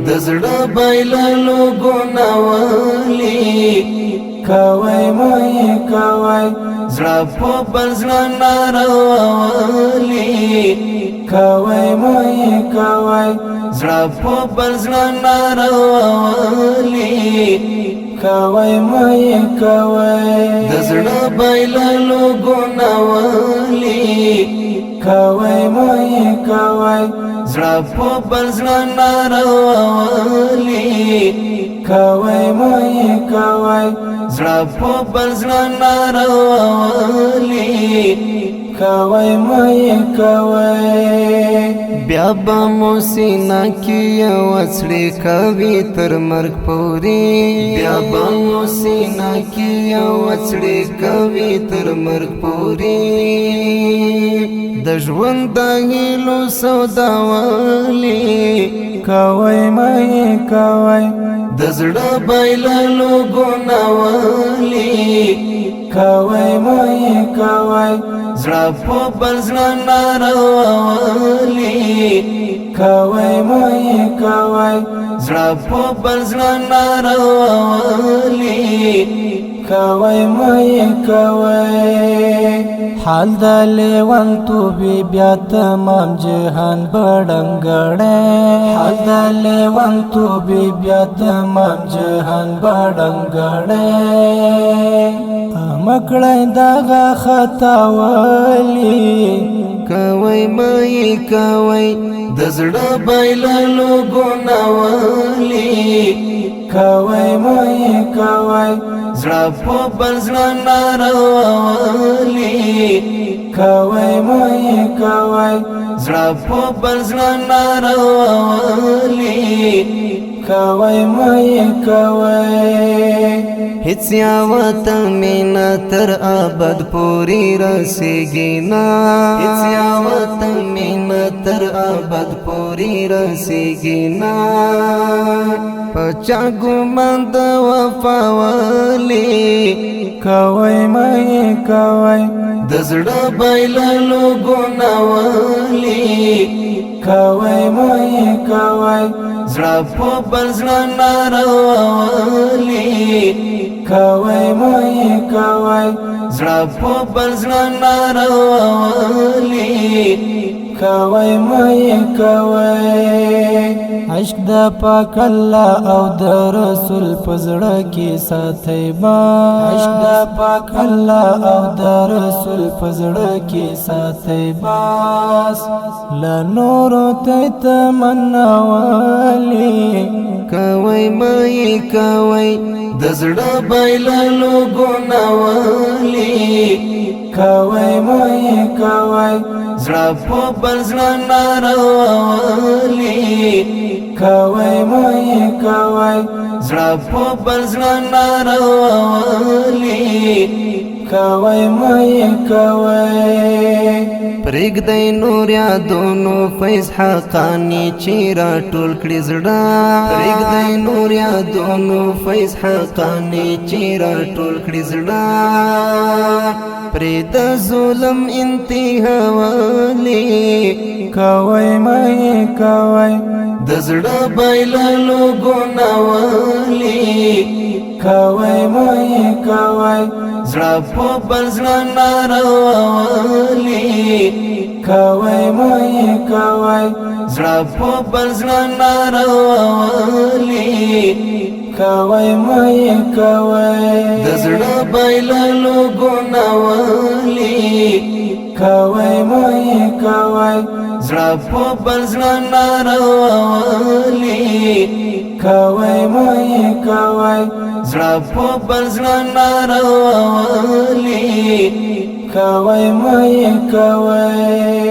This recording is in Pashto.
دزړه بایللو ګناوالي کوي مې کوي زړه په بل زړه ناروالي کوي مې کوي زړه په بل زړه ناروالي کوي مې کوي دزړه بایللو ګناوالي کوي مې کوي زړه په بل زړه ناروالي کوي مې کوي زړه په بل زړه ناروالي کوي مې کوي بیا به مو سینه کې یو وڅړې کوي تر مرګ پورې بیا به مو سینه کې یو وڅړې کوي تر مرګ پورې د ژوند د هیلو سوداوالي کوي مې کوي د زړه بایللو ګناوالي کوي مې کوي زړه په بل زړه ناروالي کوي مې کوي زړه په بل زړه ناروالي کوي مې کوي حال د لیوان تو بیا تمام جهان بډنګړې حال د لیوان تو بیا تمام جهان بډنګړې مکړې دغه خطا والی کوي مې کوي د زړه بایللو ګناوالي کوي مې کوي زړه په بل زړه ناروالي کوي مې کوي زړه په بل زړه ناروالي کوي مې کوي هیڅ یاوت مینا تر ابد پوری رسیږي نا هیڅ یاوت مینا تر ابد پوری رسیږي نا پچا ګمان د وفا والی کوي مې کوي د زړه بایللو ګناوالي کوي مې کوي زړه په بل زړه ناروالي کوي مې کوي زړه په بل زړه ناروالي کوي مې کوي عشق د پاک الله او د رسول پزړه کې ساتي با عشق د پاک الله او د رسول پزړه کې ساتي باس لا نور ته تمنا والی کوي مې کوي د زړه بایللو ګناوالي کوي مې کوي زړه په بل زړه ناروالي کوي مې کوي زړه په بل زړه ناروالي کوي مې کوي پرېږدئ نور یادونو فیض حقانی چې راټول کړي زړه پرېږدئ نور یادونو فیض حقانی چې راټول کړي زړه پرې د ظلم انتها والی کوي مې کوي د زړه بایللو ګناوالي کوي مې کوي زړه په بل زړه ناروالي کوي مې کوي زړه په بل زړه ناروالي کوي مې کوي د زړه بایللو ګناوالي کوي مې کوي زړه په بل زړه ناروالي کوي مې کوي زړه په بل زړه ناروالي کوي مې کوي